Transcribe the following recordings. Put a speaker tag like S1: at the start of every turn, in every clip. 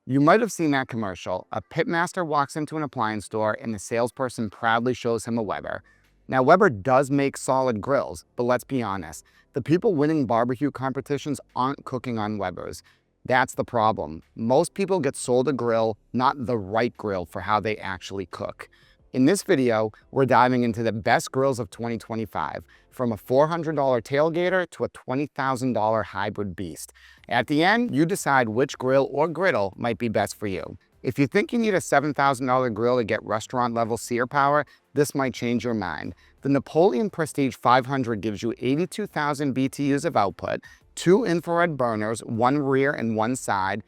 S1: You might have seen that commercial. A pitmaster walks into an appliance store and the salesperson proudly shows him a Weber. Now, Weber does make solid grills, but let's be honest, the people winning barbecue competitions aren't cooking on Webers. That's the problem. Most people get sold a grill, not the right grill for how they actually cook. In this video, we're diving into the best grills of 2025, from a $400 tailgater to a $20,000 hybrid beast. At the end, you decide which grill or griddle might be best for you. If you think you need a $7,000 grill to get restaurant-level sear power, this might change your mind. The Napoleon Prestige 500 gives you 82,000 BTUs of output, 2 infrared burners, 1 rear and 1 side,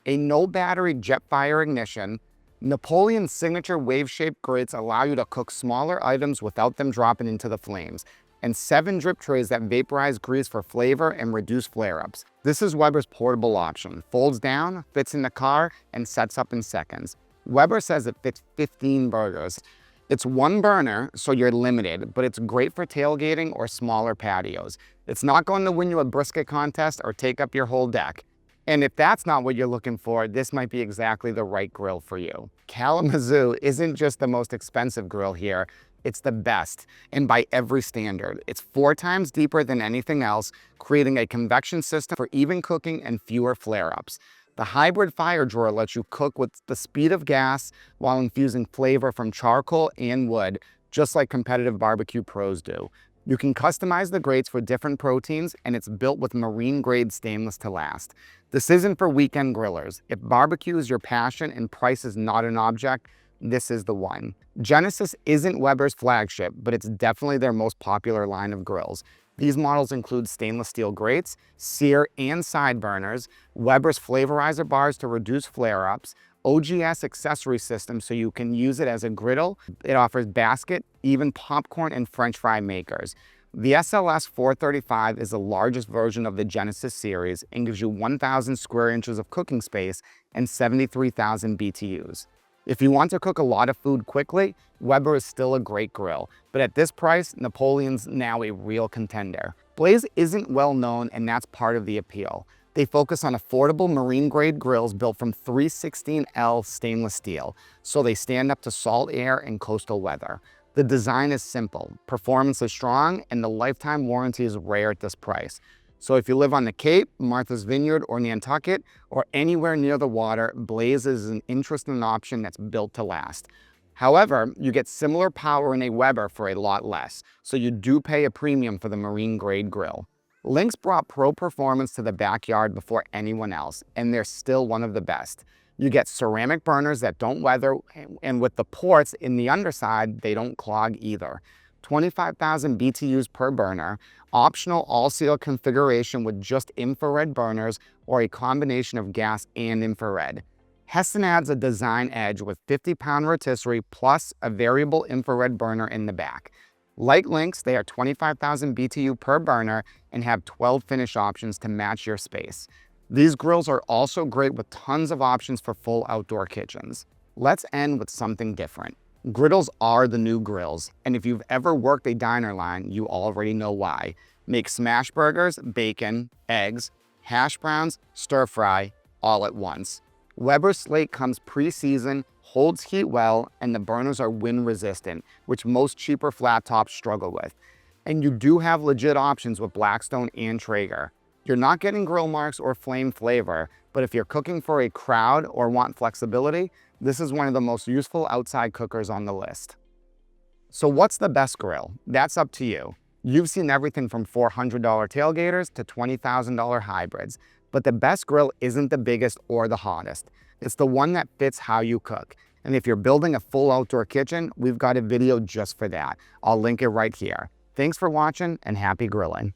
S1: a no-battery jet fire ignition. Napoleon's signature wave-shaped grates allow you to cook smaller items without them dropping into the flames, and 7 drip trays that vaporize grease for flavor and reduce flare-ups. This is Weber's portable option. Folds down, fits in the car, and sets up in seconds. Weber says it fits 15 burgers. It's 1 burner, so you're limited, but it's great for tailgating or smaller patios. It's not going to win you a brisket contest or take up your whole deck. And if that's not what you're looking for, this might be exactly the right grill for you. Kalamazoo isn't just the most expensive grill here, it's the best, and by every standard. It's 4 times deeper than anything else, creating a convection system for even cooking and fewer flare-ups. The hybrid fire drawer lets you cook with the speed of gas while infusing flavor from charcoal and wood, just like competitive barbecue pros do. You can customize the grates for different proteins, and it's built with marine-grade stainless to last. This isn't for weekend grillers. If barbecue is your passion and price is not an object, this is the one. Genesis isn't Weber's flagship, but it's definitely their most popular line of grills. These models include stainless steel grates, sear and side burners, Weber's flavorizer bars to reduce flare-ups, OGS accessory system so you can use it as a griddle. It offers basket, even popcorn and french fry makers. The SLS 435 is the largest version of the Genesis series and gives you 1,000 square inches of cooking space and 73,000 BTUs. If you want to cook a lot of food quickly, Weber is still a great grill, but at this price, Napoleon's now a real contender. Blaze isn't well known, and that's part of the appeal. They focus on affordable marine-grade grills built from 316L stainless steel, so they stand up to salt air and coastal weather. The design is simple, performance is strong, and the lifetime warranty is rare at this price. So if you live on the Cape, Martha's Vineyard, or Nantucket, or anywhere near the water, Blaze is an interesting option that's built to last. However, you get similar power in a Weber for a lot less, so you do pay a premium for the marine-grade grill. Lynx brought pro performance to the backyard before anyone else, and they're still one of the best. You get ceramic burners that don't weather, and with the ports in the underside, they don't clog either. 25,000 BTUs per burner, optional all-seal configuration with just infrared burners or a combination of gas and infrared. Heston adds a design edge with 50-pound rotisserie plus a variable infrared burner in the back. Like Lynx, they are 25,000 BTU per burner and have 12 finish options to match your space. These grills are also great with tons of options for full outdoor kitchens. Let's end with something different. Griddles are the new grills, and if you've ever worked a diner line, you already know why. Make smash burgers, bacon, eggs, hash browns, stir fry, all at once. Weber's slate comes pre-seasoned, holds heat well, and the burners are wind resistant, which most cheaper flat tops struggle with. And you do have legit options with Blackstone and Traeger. You're not getting grill marks or flame flavor, but if you're cooking for a crowd or want flexibility, this is one of the most useful outside cookers on the list. So what's the best grill? That's up to you. You've seen everything from $400 tailgaters to $20,000 hybrids, but the best grill isn't the biggest or the hottest. It's the one that fits how you cook. And if you're building a full outdoor kitchen, we've got a video just for that. I'll link it right here. Thanks for watching and happy grilling.